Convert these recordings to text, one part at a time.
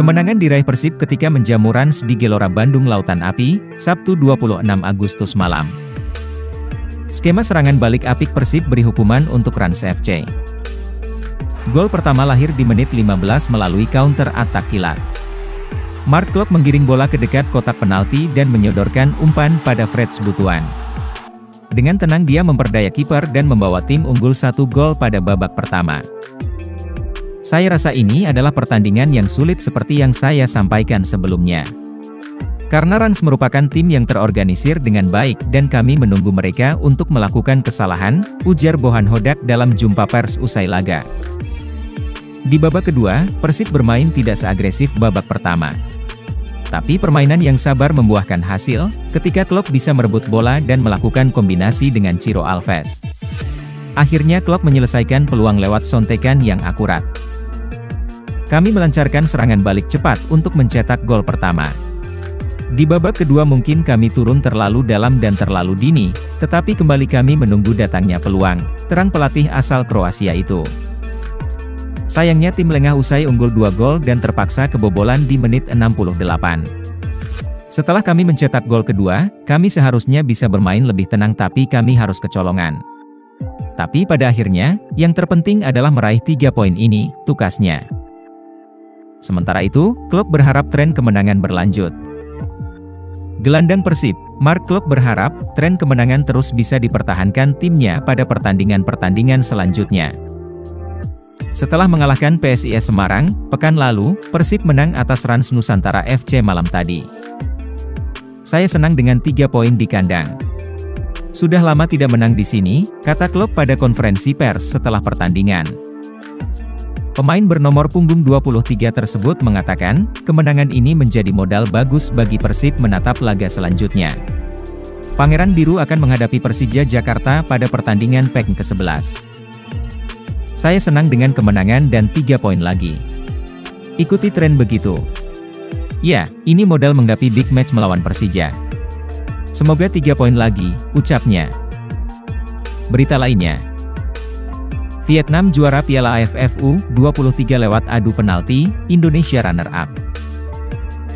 Kemenangan diraih Persib ketika menjamu Rans di Gelora Bandung Lautan Api, Sabtu 26 Agustus malam. Skema serangan balik apik Persib beri hukuman untuk Rans FC. Gol pertama lahir di menit 15 melalui counter atak kilat. Mark Klok menggiring bola ke dekat kotak penalti dan menyodorkan umpan pada Freds Butuan. Dengan tenang dia memperdaya kiper dan membawa tim unggul 1 gol pada babak pertama. Saya rasa ini adalah pertandingan yang sulit seperti yang saya sampaikan sebelumnya. Karena Rans merupakan tim yang terorganisir dengan baik dan kami menunggu mereka untuk melakukan kesalahan, ujar Bohan Hodak dalam jumpa pers usai laga. Di babak kedua, Persib bermain tidak seagresif babak pertama. Tapi permainan yang sabar membuahkan hasil, ketika Klok bisa merebut bola dan melakukan kombinasi dengan Ciro Alves. Akhirnya Klok menyelesaikan peluang lewat sontekan yang akurat. Kami melancarkan serangan balik cepat untuk mencetak gol pertama. Di babak kedua mungkin kami turun terlalu dalam dan terlalu dini, tetapi kembali kami menunggu datangnya peluang, terang pelatih asal Kroasia itu. Sayangnya tim lengah usai unggul 2 gol dan terpaksa kebobolan di menit 68. Setelah kami mencetak gol kedua, kami seharusnya bisa bermain lebih tenang tapi kami harus kecolongan. Tapi pada akhirnya, yang terpenting adalah meraih 3 poin ini, tukasnya. Sementara itu, Klok berharap tren kemenangan berlanjut. Gelandang Persib, Mark Klok berharap, tren kemenangan terus bisa dipertahankan timnya pada pertandingan-pertandingan selanjutnya. Setelah mengalahkan PSIS Semarang, pekan lalu, Persib menang atas Rans Nusantara FC malam tadi. Saya senang dengan 3 poin di kandang. Sudah lama tidak menang di sini, kata Klok pada konferensi pers setelah pertandingan. Pemain bernomor punggung 23 tersebut mengatakan, kemenangan ini menjadi modal bagus bagi Persib menatap laga selanjutnya. Pangeran Biru akan menghadapi Persija Jakarta pada pertandingan pekan ke-11. Saya senang dengan kemenangan dan 3 poin lagi. Ikuti tren begitu. Ya, ini modal menghadapi big match melawan Persija. Semoga 3 poin lagi, ucapnya. Berita lainnya. Vietnam juara Piala AFF U23 lewat adu penalti, Indonesia runner-up.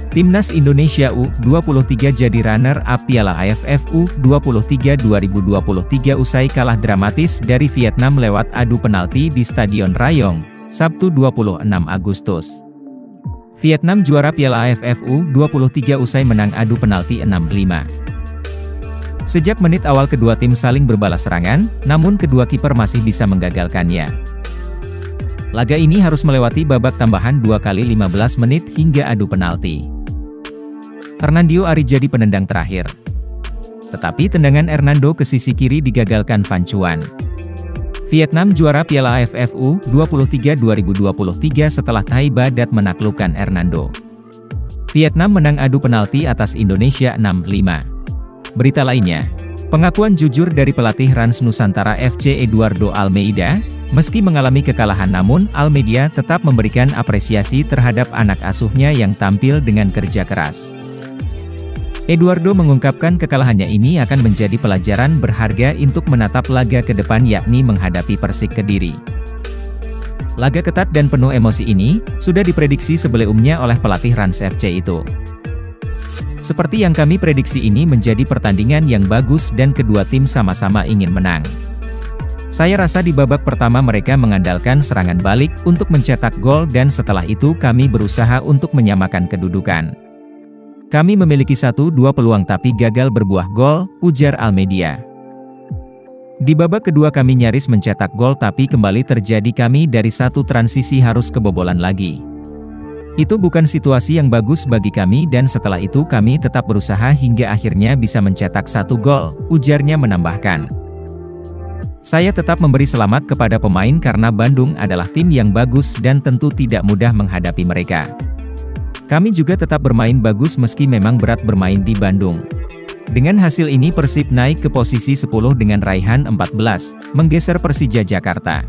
Timnas Indonesia U23 jadi runner-up Piala AFF U23 2023 usai kalah dramatis dari Vietnam lewat adu penalti di Stadion Rayong, Sabtu 26 Agustus. Vietnam juara Piala AFF U23 usai menang adu penalti 6-5. Sejak menit awal kedua tim saling berbalas serangan, namun kedua kiper masih bisa menggagalkannya. Laga ini harus melewati babak tambahan 2 kali 15 menit hingga adu penalti. Hernando Ari jadi penendang terakhir. Tetapi tendangan Hernando ke sisi kiri digagalkan Van Chuan. Vietnam juara Piala AFF U23 2023 setelah Thai Badat menaklukkan Hernando. Vietnam menang adu penalti atas Indonesia 6-5. Berita lainnya, pengakuan jujur dari pelatih Rans Nusantara FC Eduardo Almeida, meski mengalami kekalahan namun Almeida tetap memberikan apresiasi terhadap anak asuhnya yang tampil dengan kerja keras. Eduardo mengungkapkan kekalahannya ini akan menjadi pelajaran berharga untuk menatap laga ke depan yakni menghadapi Persik Kediri. Laga ketat dan penuh emosi ini, sudah diprediksi sebelumnya oleh pelatih Rans FC itu. Seperti yang kami prediksi ini menjadi pertandingan yang bagus dan kedua tim sama-sama ingin menang. Saya rasa di babak pertama mereka mengandalkan serangan balik untuk mencetak gol dan setelah itu kami berusaha untuk menyamakan kedudukan. Kami memiliki 1-2 peluang tapi gagal berbuah gol, ujar Almeida. Di babak kedua kami nyaris mencetak gol tapi kembali terjadi kami dari satu transisi harus kebobolan lagi. Itu bukan situasi yang bagus bagi kami dan setelah itu kami tetap berusaha hingga akhirnya bisa mencetak 1 gol, ujarnya menambahkan. Saya tetap memberi selamat kepada pemain karena Bandung adalah tim yang bagus dan tentu tidak mudah menghadapi mereka. Kami juga tetap bermain bagus meski memang berat bermain di Bandung. Dengan hasil ini Persib naik ke posisi 10 dengan raihan 14, menggeser Persija Jakarta.